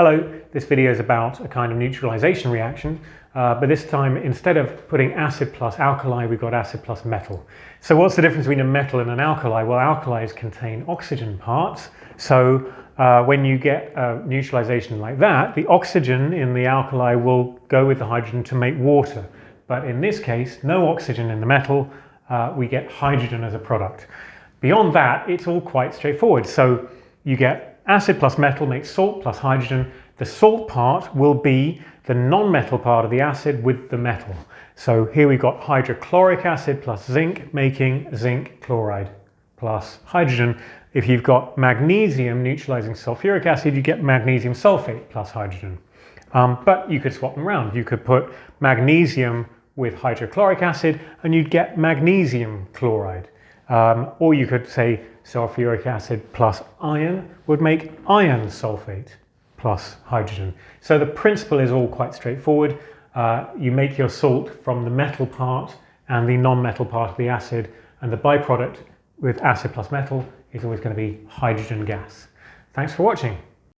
Hello, this video is about a kind of neutralisation reaction, but this time instead of putting acid plus alkali, we've got acid plus metal. So what's the difference between a metal and an alkali? Well, alkalis contain oxygen parts, so when you get a neutralisation like that, the oxygen in the alkali will go with the hydrogen to make water. But in this case, no oxygen in the metal, we get hydrogen as a product. Beyond that, it's all quite straightforward. So you get acid plus metal makes salt plus hydrogen. The salt part will be the non-metal part of the acid with the metal. So here we've got hydrochloric acid plus zinc making zinc chloride plus hydrogen. If you've got magnesium neutralising sulfuric acid, you get magnesium sulfate plus hydrogen. But you could swap them around. You could put magnesium with hydrochloric acid and you'd get magnesium chloride. Or you could say sulfuric acid plus iron would make iron sulfate plus hydrogen. So the principle is all quite straightforward. You make your salt from the metal part and the non-metal part of the acid, and the byproduct with acid plus metal is always going to be hydrogen gas. Thanks for watching.